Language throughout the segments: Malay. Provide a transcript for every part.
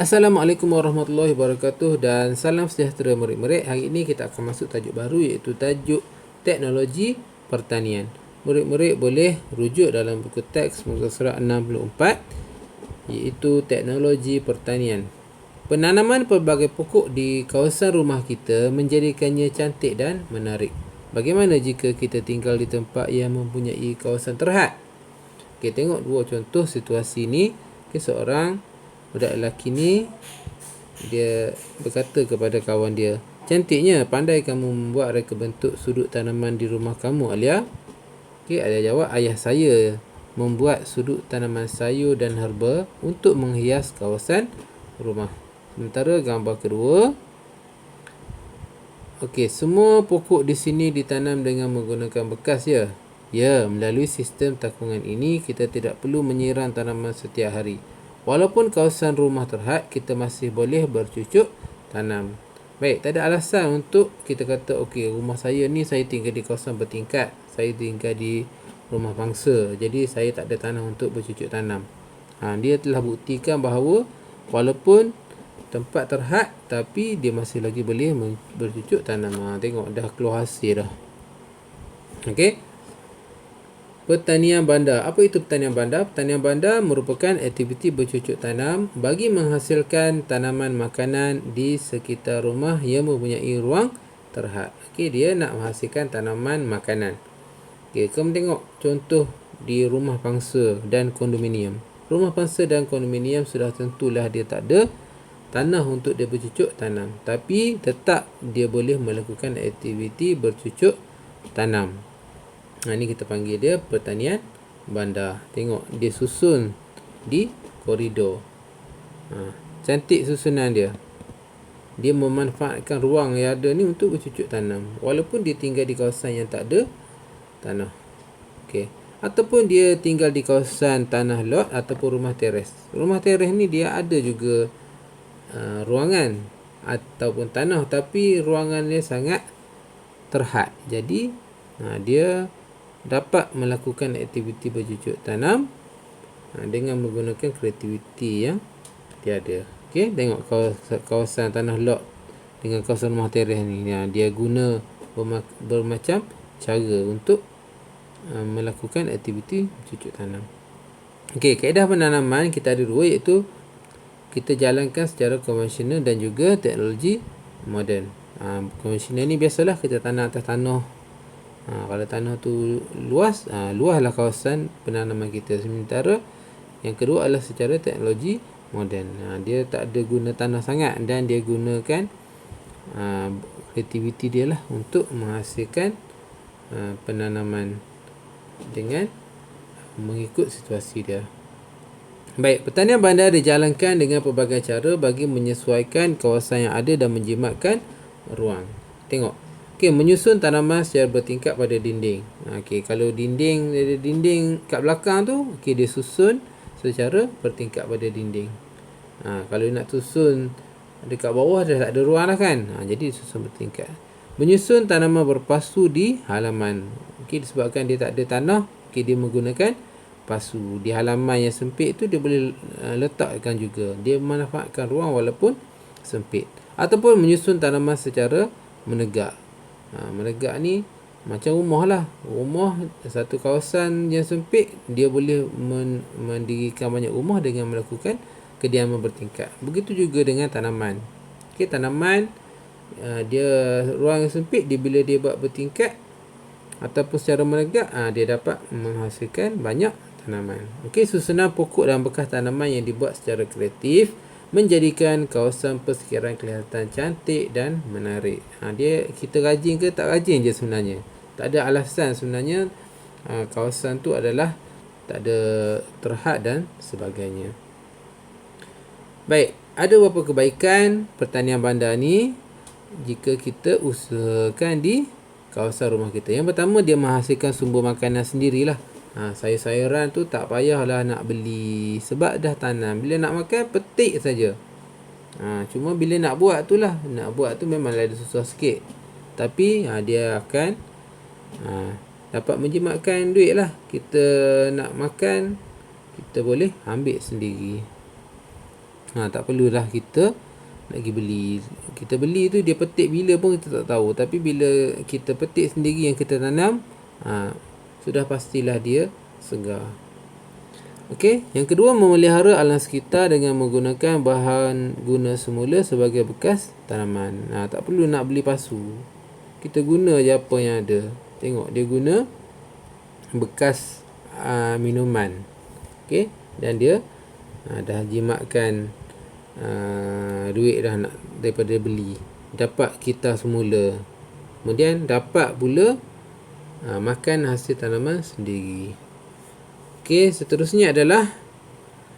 Assalamualaikum warahmatullahi wabarakatuh dan salam sejahtera murid-murid. Hari ini kita akan masuk tajuk baru iaitu tajuk teknologi pertanian. Murid-murid boleh rujuk dalam buku teks muka surat 64 iaitu teknologi pertanian. Penanaman pelbagai pokok di kawasan rumah kita menjadikannya cantik dan menarik. Bagaimana jika kita tinggal di tempat yang mempunyai kawasan terhad? Okey, tengok dua contoh situasi ni. Okey, seorang budak lelaki ni dia berkata kepada kawan dia, "Cantiknya, pandai kamu membuat reka bentuk sudut tanaman di rumah kamu, Alia." Okey, Alia jawab, "Ayah saya membuat sudut tanaman sayur dan herba untuk menghias kawasan rumah." Sementara gambar kedua, okey, semua pokok di sini ditanam dengan menggunakan bekas ya. Ya, melalui sistem takungan ini kita tidak perlu menyiram tanaman setiap hari. Walaupun kawasan rumah terhad, kita masih boleh bercucuk tanam. Baik, tak ada alasan untuk kita kata okey, rumah saya ni saya tinggal di kawasan bertingkat. Saya tinggal di rumah bangsa. Jadi saya tak ada tanah untuk bercucuk tanam. Dia telah buktikan bahawa walaupun tempat terhad tapi dia masih lagi boleh bercucuk tanam. Tengok dah keluar hasil dah. Okey. Pertanian bandar. Apa itu pertanian bandar? Pertanian bandar merupakan aktiviti bercucuk tanam bagi menghasilkan tanaman makanan di sekitar rumah yang mempunyai ruang terhad. Okey, dia nak menghasilkan tanaman makanan. Okey, kamu tengok contoh di rumah pangsa dan kondominium. Rumah pangsa dan kondominium sudah tentulah dia tak ada tanah untuk dia bercucuk tanam, tapi tetap dia boleh melakukan aktiviti bercucuk tanam. Ini kita panggil dia pertanian bandar. Tengok dia susun di koridor. Cantik susunan dia. Dia memanfaatkan ruang yang ada ni untuk bercucuk tanam, walaupun dia tinggal di kawasan yang tak ada tanah. Okey. Ataupun dia tinggal di kawasan tanah lot ataupun rumah teres. Rumah teres ni dia ada juga ruangan ataupun tanah, tapi ruangannya sangat terhad. Jadi dia dapat melakukan aktiviti bercucuk tanam dengan menggunakan kreativiti yang dia ada. Okey, tengok kawasan tanah lot dengan kawasan rumah teres ni, dia guna bermacam cara untuk melakukan aktiviti bercucuk tanam. Okey, kaedah penanaman kita ada dua, iaitu kita jalankan secara konvensional dan juga teknologi moden. Konvensional ni biasalah kita tanam atas tanah. Kalau tanah tu luas, luaslah kawasan penanaman kita. Sementara yang kedua adalah secara teknologi moden. Dia tak ada guna tanah sangat dan dia gunakan kreativiti dia lah untuk menghasilkan penanaman dengan mengikut situasi dia. Baik, pertanian bandar dijalankan dengan pelbagai cara bagi menyesuaikan kawasan yang ada dan menjimatkan ruang. Tengok. Okey, menyusun tanaman secara bertingkat pada dinding. Okey, kalau dinding ada dinding kat belakang tu, okey, dia susun secara bertingkat pada dinding. Kalau nak susun dekat bawah dah tak ada ruang dah kan. Jadi susun bertingkat. Menyusun tanaman berpasu di halaman. Okey, disebabkan dia tak ada tanah, okey, dia menggunakan pasu. Di halaman yang sempit tu dia boleh letakkan juga. Dia memanfaatkan ruang walaupun sempit. Ataupun menyusun tanaman secara menegak. Menegak ni macam rumah lah. Rumah satu kawasan yang sempit, dia boleh mendirikan banyak rumah dengan melakukan kediaman bertingkat. Begitu juga dengan tanaman. Okey, tanaman dia ruang yang sempit, bila dia buat bertingkat ataupun secara menegak, dia dapat menghasilkan banyak tanaman. Okey, susunan pokok dan bekas tanaman yang dibuat secara kreatif menjadikan kawasan persekitaran kelihatan cantik dan menarik. Dia kita rajin ke tak rajin je sebenarnya. Tak ada alasan sebenarnya. Kawasan tu adalah tak ada terhad dan sebagainya. Baik, ada beberapa kebaikan pertanian bandar ni jika kita usahakan di kawasan rumah kita. Yang pertama, dia menghasilkan sumber makanan sendirilah. Sayur-sayuran tu tak payahlah nak beli sebab dah tanam. Bila nak makan, petik saja. Cuma bila nak buat tu lah, nak buat tu memang ada susah sikit. Tapi dia akan dapat menjimatkan duit lah. Kita nak makan, kita boleh ambil sendiri. Tak perlulah kita nak pergi beli. Kita beli tu dia petik bila pun kita tak tahu. Tapi bila kita petik sendiri yang kita tanam, sudah pastilah dia segar. Okey, yang kedua, memelihara alam sekitar dengan menggunakan bahan guna semula sebagai bekas tanaman. Tak perlu nak beli pasu. Kita guna je apa yang ada. Tengok dia guna bekas minuman. Okey, dan dia dah jimatkan duit dah nak daripada beli. Dapat kita semula. Kemudian dapat pula makan hasil tanaman sendiri. Okey, seterusnya adalah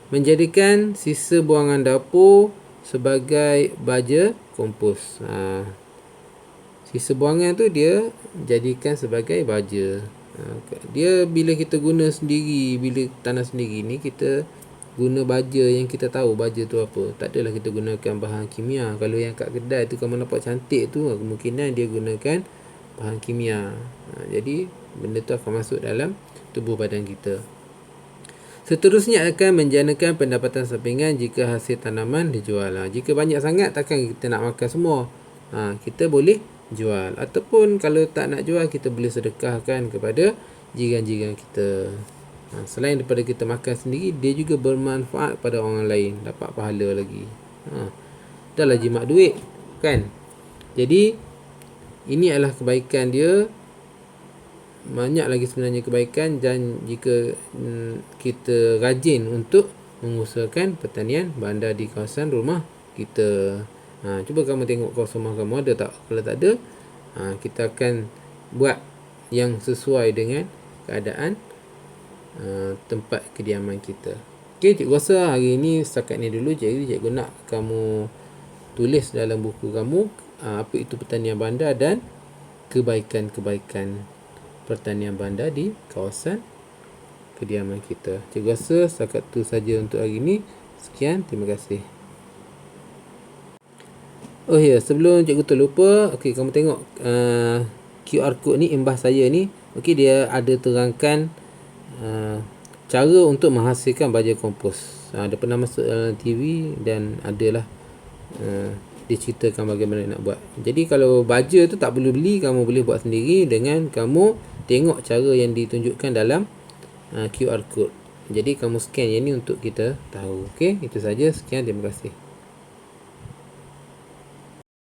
menjadikan sisa buangan dapur sebagai baja kompos. Sisa buangan tu dia jadikan sebagai baja. Dia bila kita guna sendiri, bila tanam sendiri ni, kita guna baja yang kita tahu baja tu apa. Tak adalah kita gunakan bahan kimia. Kalau yang kat kedai tu kamu nampak cantik tu, kemungkinan dia gunakan bahan kimia. Jadi benda tu akan masuk dalam tubuh badan kita. Seterusnya akan menjanakan pendapatan sampingan jika hasil tanaman dijual. Jika banyak sangat takkan kita nak makan semua. Kita boleh jual. Ataupun kalau tak nak jual, kita boleh sedekahkan kepada jiran-jiran kita. Selain daripada kita makan sendiri, dia juga bermanfaat pada orang lain. Dapat pahala lagi. Dah lah jimat duit, kan? Jadi ini adalah kebaikan dia. Banyak lagi sebenarnya kebaikan, dan jika kita rajin untuk mengusahakan pertanian bandar di kawasan rumah kita. Cuba kamu tengok kawasan rumah kamu ada tak? Kalau tak ada, kita akan buat yang sesuai dengan keadaan tempat kediaman kita. Okey, cikgu rasa hari ini setakat ni dulu. Cikgu nak kamu tulis dalam buku kamu apa itu pertanian bandar dan kebaikan-kebaikan pertanian bandar di kawasan kediaman kita. Cikgu rasa setakat tu saja untuk hari ini. Sekian, terima kasih. Oh ya, sebelum cikgu terlupa, okey, kamu tengok QR code ni, imbas saya ni. Okey, dia ada terangkan cara untuk menghasilkan baja kompos. Dia pernah masuk dalam TV dan adalah diceritakan bagaimana nak buat. Jadi kalau baja tu tak perlu beli, kamu boleh buat sendiri dengan kamu tengok cara yang ditunjukkan dalam QR code. Jadi kamu scan yang ni untuk kita tahu. Okey, itu saja. Sekian, terima kasih.